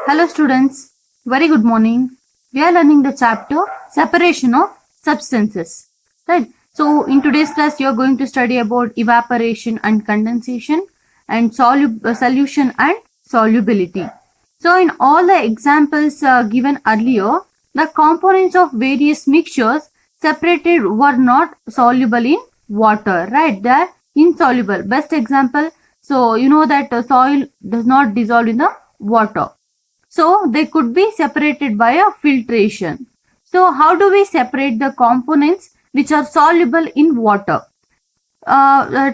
Hello students, very good morning. We are learning the chapter separation of substances. Right. So in today's class you are going to study about evaporation and condensation and solution and solubility. So in all the examples given earlier, the components of various mixtures separated were not soluble in water. Right. They are insoluble. Best example. So you know that soil does not dissolve in the water. So they could be separated by a filtration. So how do we separate the components which are soluble in water?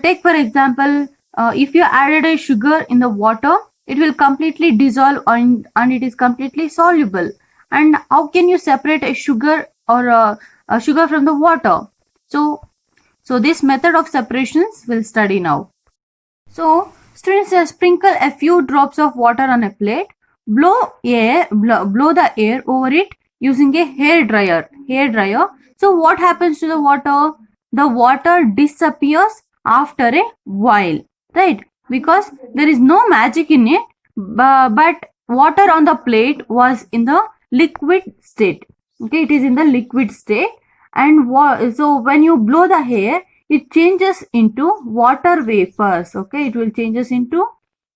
Take for example, if you added a sugar in the water, it will completely dissolve and it is completely soluble. And how can you separate a sugar or a sugar from the water? So this method of separations we'll study now. So students, sprinkle a few drops of water on a plate. Blow the air over it using a hair dryer. So what happens to the water? The water disappears after a while, right? Because there is no magic in it, but water on the plate was in the liquid state. Okay, it is in the liquid state, and so when you blow the air, it changes into water vapors. Okay, it will changes into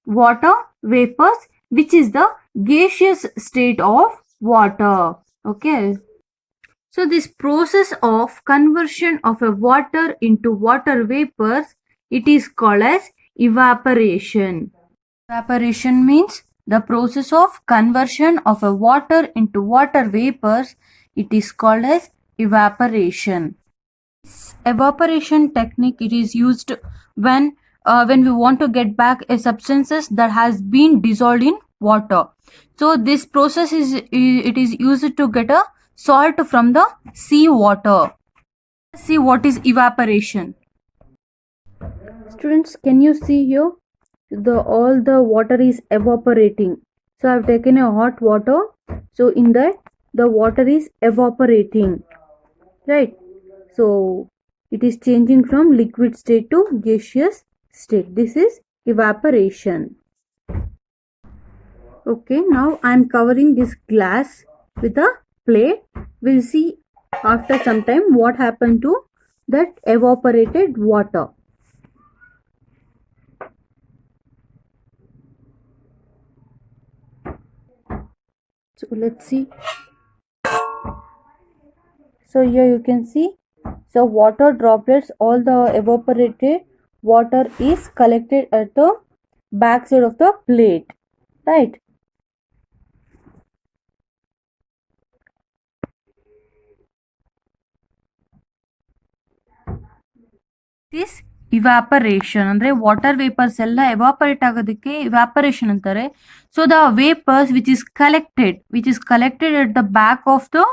water vapors, which is the gaseous state of water. Okay, so this process of conversion of a water into water vapors, it is called as evaporation. Evaporation means the process of conversion of a water into water vapors. It is called as evaporation. Evaporation technique, it is used when we want to get back a substances that has been dissolved in water. So this process is used to get a salt from the sea water. See what is evaporation. Students, can you see here? All the water is evaporating. So I have taken a hot water. So in that the water is evaporating. Right. So it is changing from liquid state to gaseous state. This is evaporation. Okay, now I am covering this glass with a plate. We'll see after some time what happened to that evaporated water. So let's see. So here you can see, so water droplets, all the evaporated water is collected at the back side of the plate, right? This evaporation ಅಂದ್ರೆ water vapors ಎಲ್ಲ evaporate ಆಗೋದಕ್ಕೆ evaporation ಅಂತಾರೆ. So the vapors which is collected at the back of the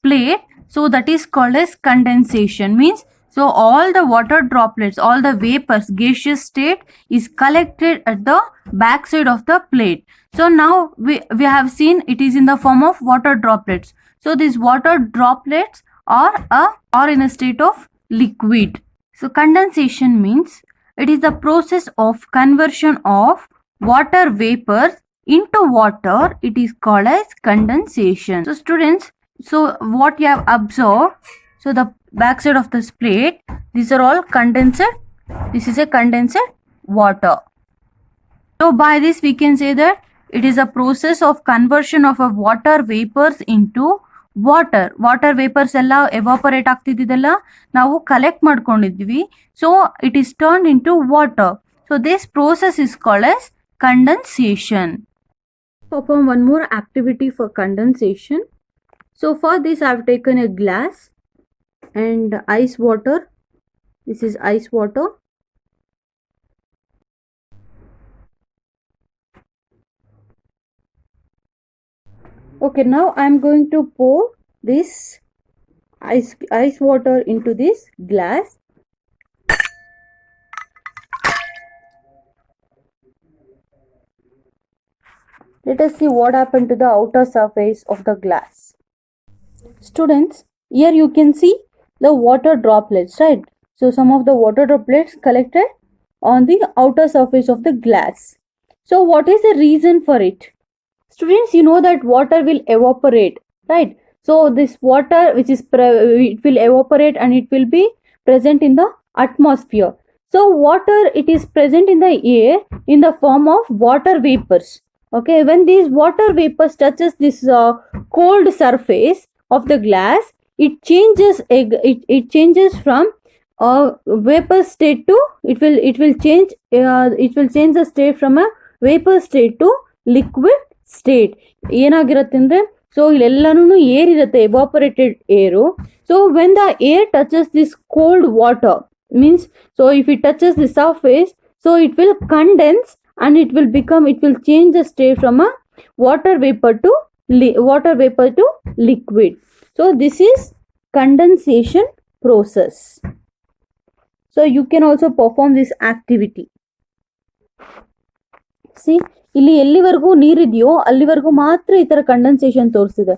plate, so that is called as condensation. Means, so all the water droplets, all the vapors, gaseous state is collected at the back side of the plate. So now we have seen it is in the form of water droplets. So these water droplets are in a state of liquid. So condensation means it is the process of conversion of water vapors into water. It is called as condensation. So students, so what you have observed, so the back side of this plate, these are all condensed. This is a condensed water. So by this we can say that it is a process of conversion of a water vapors into water vapors ಎಲ್ಲ evaporate ಆಗ್ತಿದ್ದಲ್ಲ, ನಾವು collect ಮಾಡ್ಕೊಂಡಿದ್ವಿ. So it is turn into water. So this process is called as condensation. Perform one more activity for condensation. So for this I have taken a glass and ice water. This is ice water. Okay, now I am going to pour this ice water into this glass. Let us see what happened to the outer surface of the glass. Students, here you can see the water droplets, right? So some of the water droplets collected on the outer surface of the glass. So what is the reason for it? Students, you know that water will evaporate, right? So this water which is it will evaporate and it will be present in the atmosphere. So water, it is present in the air in the form of water vapors. Okay, when these water vapors touches this cold surface of the glass, it changes from vapor state to, it will change the state from a vapor state to liquid state. ಏನಾಗಿರುತ್ತೆ ಅಂದ್ರೆ, so ಇಲ್ಲೆಲ್ಲನೂ air ಇರುತ್ತೆ, ಎವಾಪರೇಟೆಡ್ ಏರು. So when the air touches this cold water means, so if it touches the surface, so it will condense and it will change the state from a water vapor to liquid. So this is condensation process. So you can also perform this activity. See, ಇಲ್ಲಿ ಎಲ್ಲಿವರೆಗೂ ನೀರಿದೆಯೋ ಅಲ್ಲಿವರೆಗೂ ಮಾತ್ರ ಈ ತರ condensation ತೋರಿಸಿದೆ.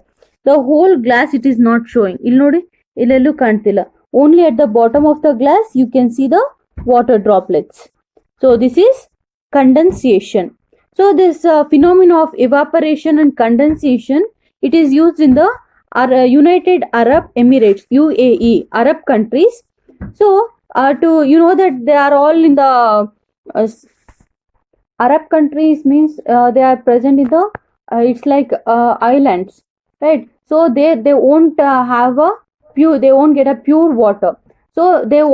The whole glass it is not showing. ಇಲ್ಲಿ ನೋಡಿ, ಇಲ್ಲೆಲ್ಲೂ ಕಾಣ್ತಿಲ್ಲ. Only at the bottom of the glass you can see the water droplets. So this is condensation. So this phenomena of evaporation and condensation, it is used in the United Arab Emirates, UAE, Arab countries. So to you know that they are all in the Arab countries, means they are present in the it's like islands, right? So they won't have a pure, they won't get a pure water. So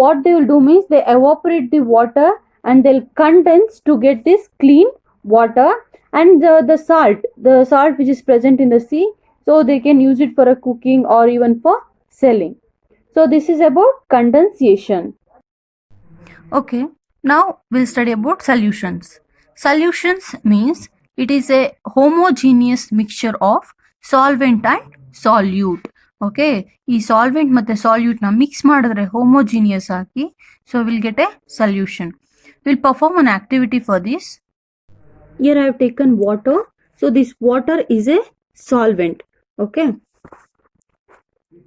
what they will do means they evaporate the water and they'll condense to get this clean water. And the salt which is present in the sea, so they can use it for a cooking or even for selling. So this is about condensation. Okay, now we'll study about solutions. Solutions means it is a homogeneous mixture of solvent and solute. Okay, ಈ solvent ಮತ್ತೆ salute ನ mix ಮಾಡಿದ್ರೆ homogeneous ಆಗಿ, so we'll get a solution. We'll perform an activity for this. Here I have taken water. So this water is a solvent. Okay,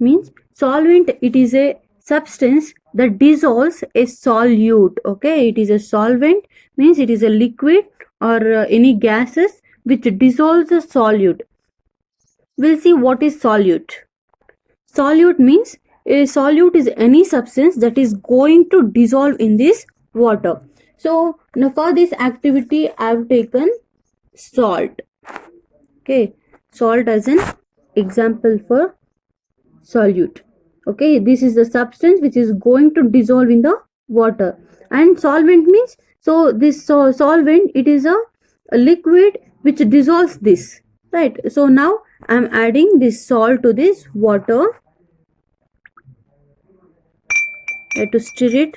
means solvent, it is a substance that dissolves a solute. Okay, it is a solvent, means it is a liquid or any gases which dissolves a solute. We'll see what is solute. Solute means a solute is any substance that is going to dissolve in this water. So now for this activity I have taken salt. Okay, salt as an example for solute. Okay, this is the substance which is going to dissolve in the water. And solvent means, so this solvent, it is a liquid which dissolves this, right? So now I am adding this salt to this water. I have to stir it.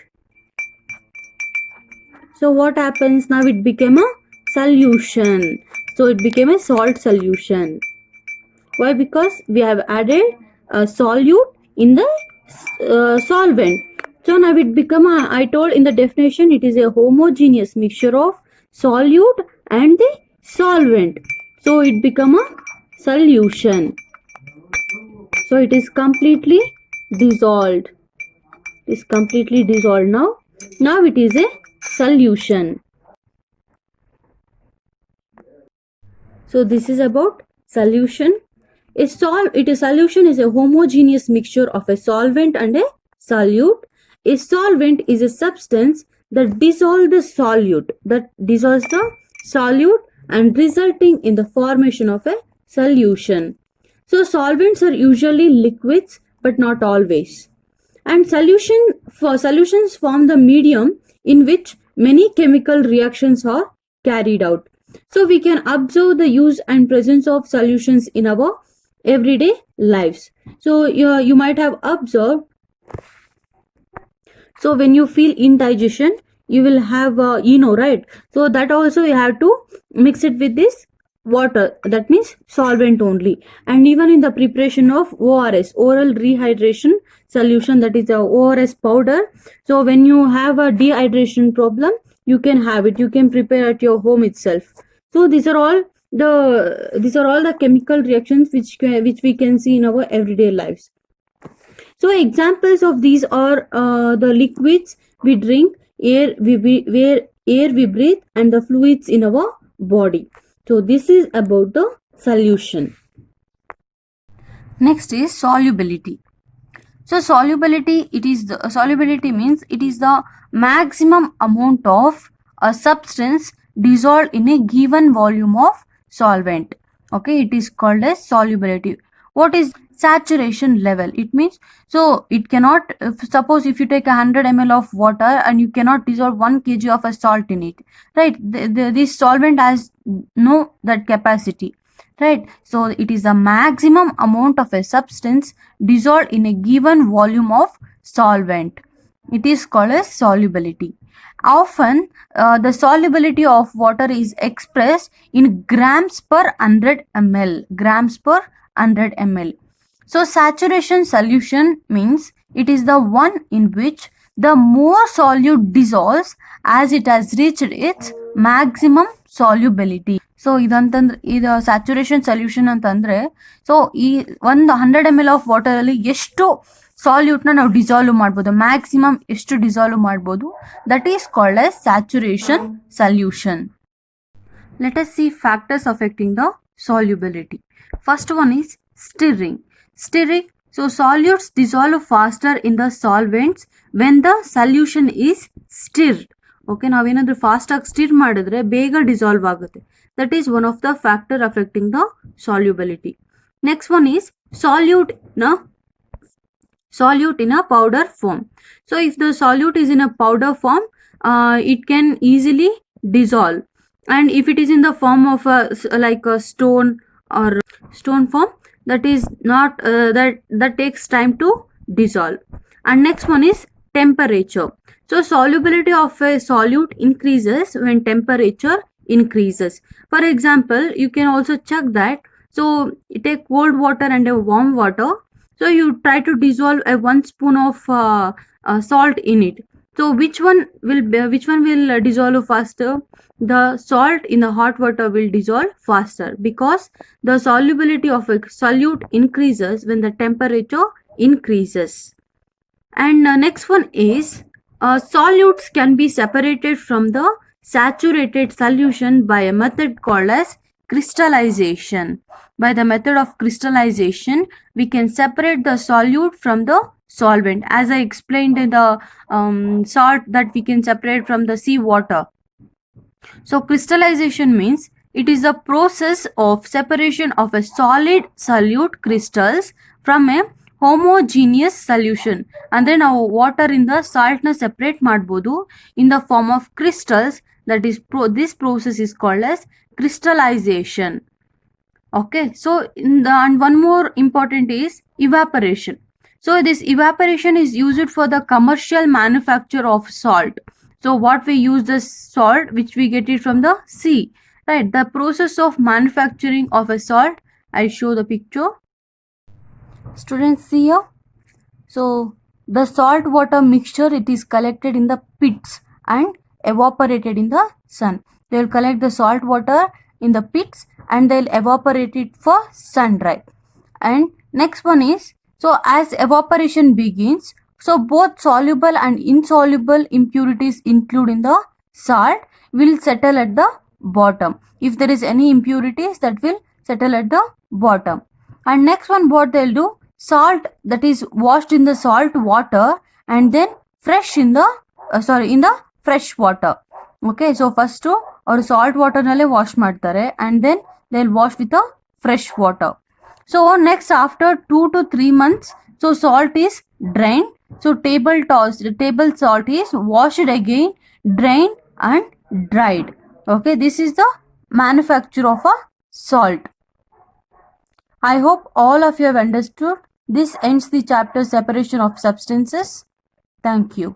So what happens now? It became a solution. So it became a salt solution. Why? Because we have added a solute in the solvent. So now it become a, I told in the definition, it is a homogeneous mixture of solute and the solvent. So it become a solution. So it is completely dissolved. It is completely dissolved now. Now it is a solution. So this is about solution. A solution is a homogeneous mixture of a solvent and a solute. A solvent is a substance that dissolves the solute, and resulting in the formation of a solution. So solvents are usually liquids but not always. And solutions form the medium in which many chemical reactions are carried out. So we can observe the use and presence of solutions in our everyday lives. So you might have observed, so when you feel indigestion, you will have right? So that also you have to mix it with this water, that means solvent only. And even in the preparation of ORS, oral rehydration solution, that is the ORS powder. So when you have a dehydration problem, you can have it, you can prepare at your home itself. So these are all the chemical reactions which we can see in our everyday lives. So examples of these are the liquids we drink, air we breathe, and the fluids in our body. So this is about the solution. Next is solubility. So solubility means it is the maximum amount of a substance dissolved in a given volume of solvent. Okay, it is called as solubility. What is saturation level? It means, so it cannot, suppose if you take 100 ml of water and you cannot dissolve 1 kg of a salt in it, right? This solvent has no that capacity, right? So it is the maximum amount of a substance dissolved in a given volume of solvent. It is called as solubility. Often the solubility of water is expressed in grams per 100 ml. Grams per 100 ml. So saturation solution means it is the one in which the more solute dissolves as it has reached its maximum solubility. So ಇದಂತಂದ್ರೆ ಇದು saturation solution ಅಂತಂದ್ರೆ, so ಈ ಒಂದು 100 ml of water ಅಲ್ಲಿ ಎಷ್ಟು ಸಾಲ್ಯೂಟ್ನ ನಾವು dissolve ಮಾಡ್ಬೋದು, maximum ಎಷ್ಟು ಡಿಸಾಲ್ವ್ ಮಾಡ್ಬೋದು, that is called as saturation solution. Let us see factors affecting the solubility. First one is stirring. Stirring, so solutes dissolve faster in the solvents when the solution is stirred. Okay, ನಾವೇನಾದ್ರೂ fast ಆಗಿ stir ಮಾಡಿದ್ರೆ ಬೇಗ dissolve ಆಗುತ್ತೆ. That is one of the factor affecting the solubility. Next one is solute in a powder form. So if the solute is in a powder form, it can easily dissolve, and if it is in the form of like a stone or stone form, that is not that takes time to dissolve. And next one is temperature. So solubility of a solute increases when temperature increases. For example, you can also check that. So you take cold water and a warm water. So you try to dissolve a 1 spoon of salt in it. So which one will dissolve faster? The salt in the hot water will dissolve faster because the solubility of a solute increases when the temperature increases. And next one is solutes can be separated from the saturated solution by a method called as crystallization. By the method of crystallization, we can separate the solute from the solvent, as I explained in the salt that we can separate from the sea water. So crystallization means it is the process of separation of a solid solute crystals from a homogeneous solution. ಅಂದ್ರೆ ನಾವು water ಇಂದ salt ನ separate ಮಾಡಬಹುದು in the form of crystals. That is this process is called as crystallization. Okay, so and one more important is evaporation. So this evaporation is used for the commercial manufacture of salt. So what we use the salt which we get it from the sea, right? The process of manufacturing of a salt, I'll show the picture. Students, see here. So the salt water mixture, it is collected in the pits and evaporated in the sun. They will collect the salt water in the pits and they'll evaporate it for sun dry. And next one is, so as evaporation begins, so both soluble and insoluble impurities included in the salt will settle at the bottom. If there is any impurities, that will settle at the bottom. And next one, what they'll do, salt that is washed in the salt water and then fresh in the in the fresh water. Okay, so first or salt water nalle wash ಮಾಡ್ತಾರೆ and then they'll wash with a fresh water. So next, after 2 to 3 months, so salt is drained. So table salt is washed again, drained and dried. Okay, this is the manufacture of a salt. I hope all of you have understood. This ends the chapter separation of substances. Thank you.